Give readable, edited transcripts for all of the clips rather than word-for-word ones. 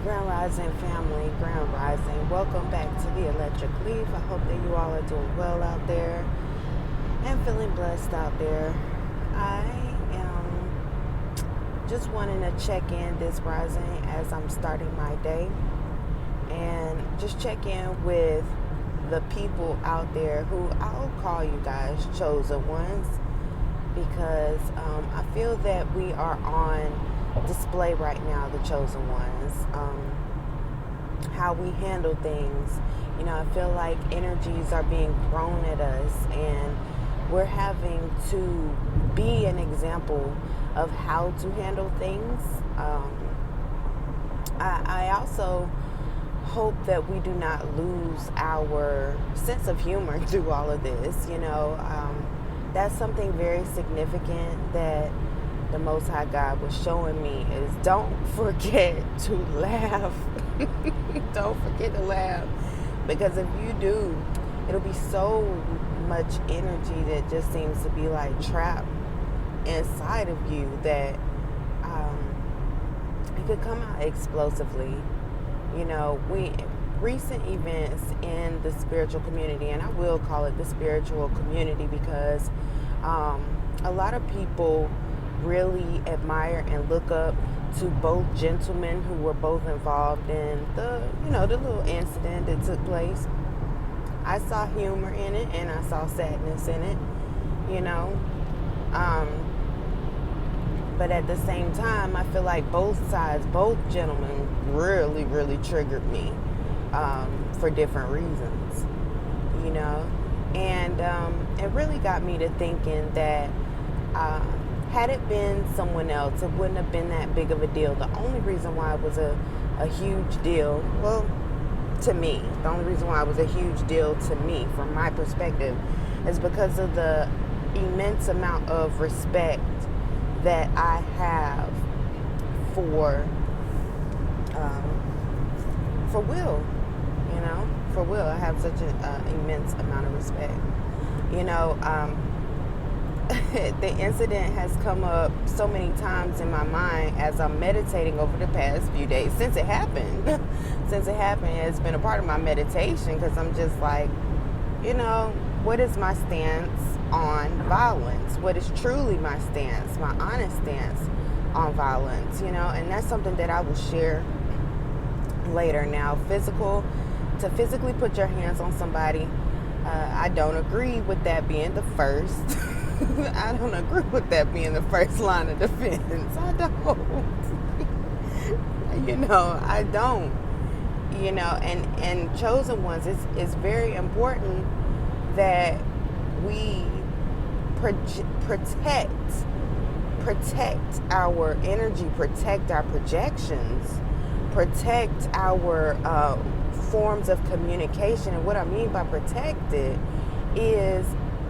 Grand Rising family, Grand Rising. Welcome back to the Electric Leaf. I hope that you all are doing well out there and feeling blessed out there. I am just wanting to check in this rising as I'm starting my day and just check in with the people out there who I'll call you guys chosen ones, because I feel that we are on display right now, the chosen ones. How we handle things, I feel like energies are being thrown at us, and we're having to be an example of how to handle things. I also hope that we do not lose our sense of humor through all of this. That's something very significant that the Most High God was showing me, is don't forget to laugh. Don't forget to laugh, because if you do, it'll be so much energy that just seems to be like trapped inside of you that it could come out explosively. We recent events in the spiritual community, and I will call it the spiritual community because a lot of people really admire and look up to both gentlemen who were both involved in the little incident that took place. I saw humor in it and I saw sadness in it, but at the same time, I feel like both sides, both gentlemen really, really triggered me for different reasons, and it really got me to thinking that had it been someone else, it wouldn't have been that big of a deal. The only reason why it was a huge deal, to me, the only reason why it was a huge deal to me, from my perspective, is because of the immense amount of respect that I have for Will. For Will, I have such an immense amount of respect. The incident has come up so many times in my mind as I'm meditating over the past few days since it happened. It's been a part of my meditation, because I'm just like, what is my stance on violence? What is truly my stance, my honest stance on violence? And that's something that I will share later. Now, to physically put your hands on somebody, I don't agree with that being the first. I don't agree with that being the first line of defense. I don't. I don't. And chosen ones, it's very important that we protect our energy, protect our projections, protect our forms of communication. And what I mean by protect it is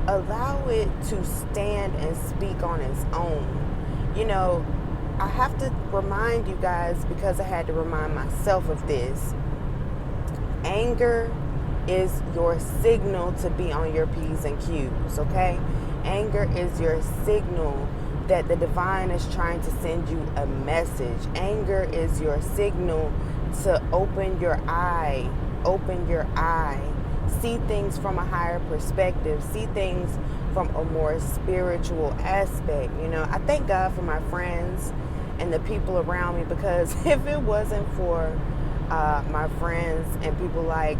allow it to stand and speak on its own. I have to remind you guys, because I had to remind myself of this. Anger is your signal to be on your P's and Q's, okay? Anger is your signal that the divine is trying to send you a message. Anger is your signal to open your eye, see things from a higher perspective, see things from a more spiritual aspect. I thank God for my friends and the people around me, because if it wasn't for my friends and people like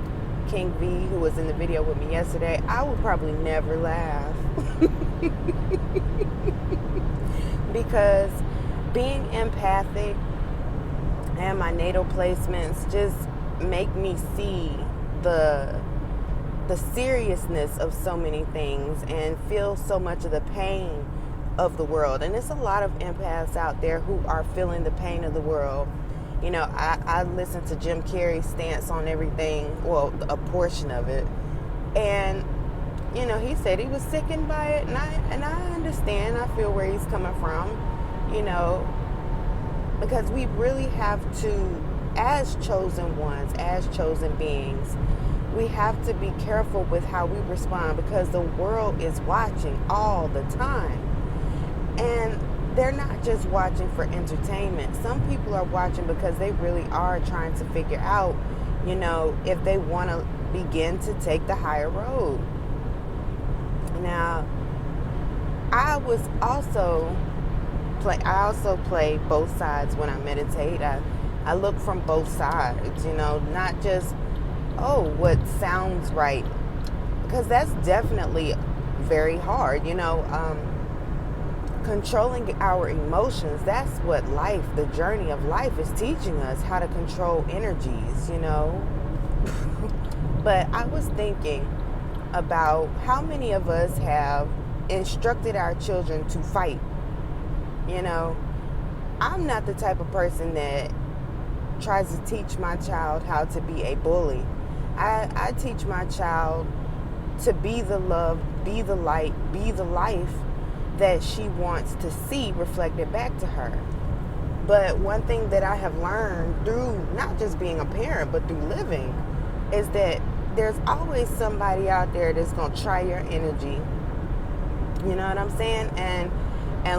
King V, who was in the video with me yesterday, I would probably never laugh. Because being empathic and my natal placements just make me see the seriousness of so many things and feel so much of the pain of the world. And there's a lot of empaths out there who are feeling the pain of the world. I listened to Jim Carrey's stance on everything, well, a portion of it, and he said he was sickened by it, and I understand. I feel where he's coming from, because we really have to, as chosen ones, as chosen beings, we have to be careful with how we respond, because the world is watching all the time. And they're not just watching for entertainment. Some people are watching because they really are trying to figure out, if they want to begin to take the higher road. Now, I also play both sides when I meditate. I look from both sides, not just, what sounds right, because that's definitely very hard, controlling our emotions. That's what the journey of life is teaching us, how to control energies, But I was thinking about how many of us have instructed our children to fight. I'm not the type of person that tries to teach my child how to be a bully. I teach my child to be the love, be the light, be the life that she wants to see reflected back to her. But one thing that I have learned through not just being a parent, but through living, is that there's always somebody out there that's going to try your energy. You know what I'm saying? And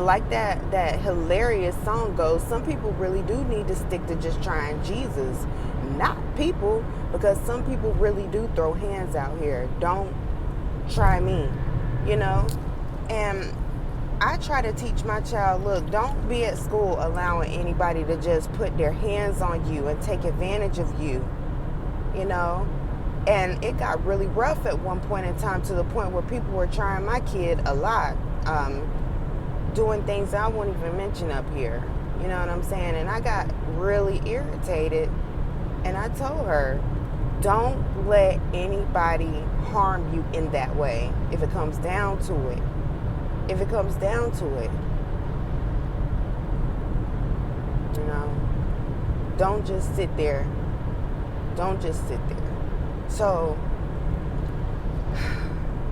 like that hilarious song goes, some people really do need to stick to just trying Jesus, not people, because some people really do throw hands out here. Don't try me, And I try to teach my child, look, don't be at school allowing anybody to just put their hands on you and take advantage of you, And it got really rough at one point in time, to the point where people were trying my kid a lot, doing things I won't even mention up here. You know what I'm saying? And I got really irritated, and I told her, don't let anybody harm you in that way. If it comes down to it. Don't just sit there. So,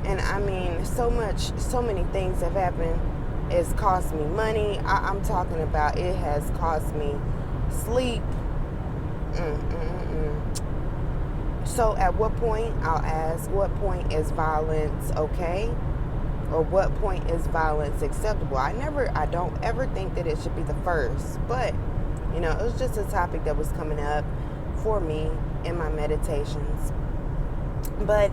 and I mean, so many things have happened. It's cost me money. I'm talking about, it has cost me sleep. So at what point, I'll ask, what point is violence okay? Or what point is violence acceptable? I don't ever think that it should be the first. But, it was just a topic that was coming up for me in my meditations. But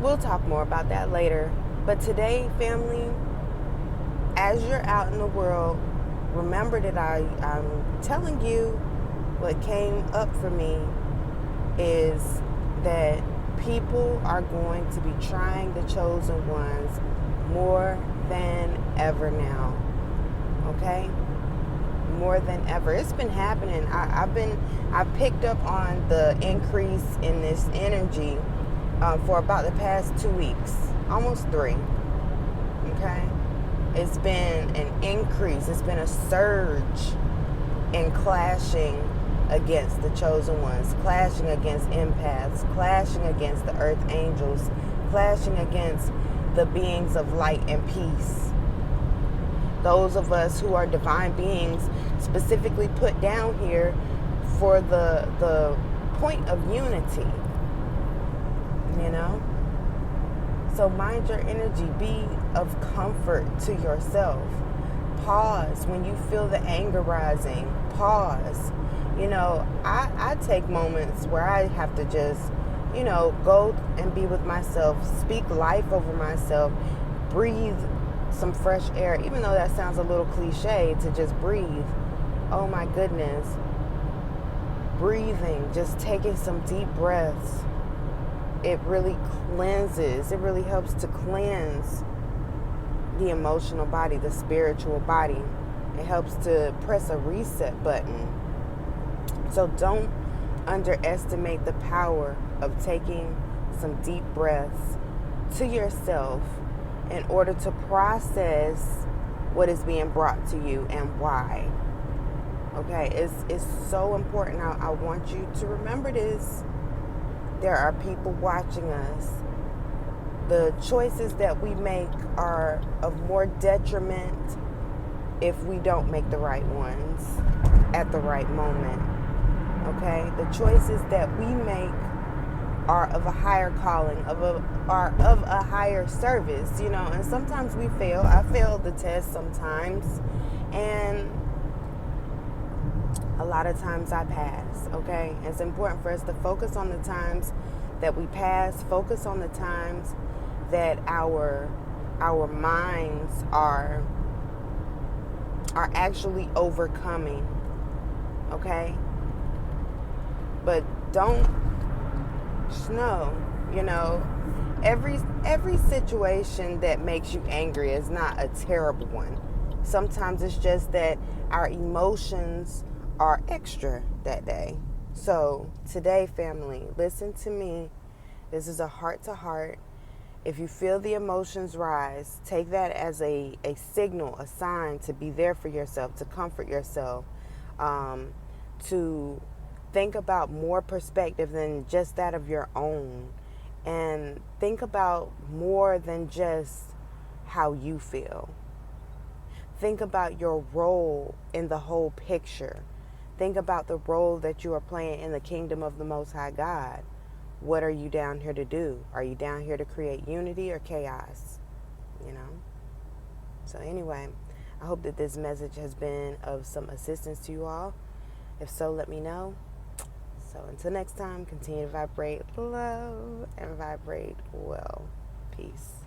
we'll talk more about that later. But today, family, as you're out in the world, remember that I'm telling you what came up for me is that people are going to be trying the chosen ones more than ever now. Okay? More than ever. It's been happening. I've picked up on the increase in this energy for about the past 2 weeks, almost 3. Okay? It's been an increase. It's been a surge in clashing against the chosen ones, clashing against empaths, clashing against the earth angels, clashing against the beings of light and peace. Those of us who are divine beings, specifically put down here for the point of unity. So mind your energy. Be of comfort to yourself. Pause when you feel the anger rising. Pause. I take moments where I have to just, go and be with myself, speak life over myself, breathe some fresh air, even though that sounds a little cliche to just breathe. Oh my goodness. Breathing, just taking some deep breaths. It really cleanses. It really helps to cleanse the emotional body, the spiritual body. It helps to press a reset button. So don't underestimate the power of taking some deep breaths to yourself in order to process what is being brought to you and why. Okay, it's so important. I want you to remember this. There are people watching us. The choices that we make are of more detriment if we don't make the right ones at the right moment. Okay? The choices that we make are of a higher calling, are of a higher service, and sometimes we fail. I failed the test sometimes, and a lot of times I pass, okay? It's important for us to focus on the times that we pass, focus on the times that our minds are actually overcoming, okay? But don't every situation that makes you angry is not a terrible one. Sometimes it's just that our emotions are extra that day. So today, family, listen to me. This is a heart to heart. If you feel the emotions rise, take that as a signal, a sign to be there for yourself, to comfort yourself, to think about more perspective than just that of your own, and think about more than just how you feel. Think about your role in the whole picture. Think about the role that you are playing in the kingdom of the Most High God. What are you down here to do? Are you down here to create unity or chaos? So anyway, I hope that this message has been of some assistance to you all. If so, let me know. So until next time, continue to vibrate love and vibrate well. Peace.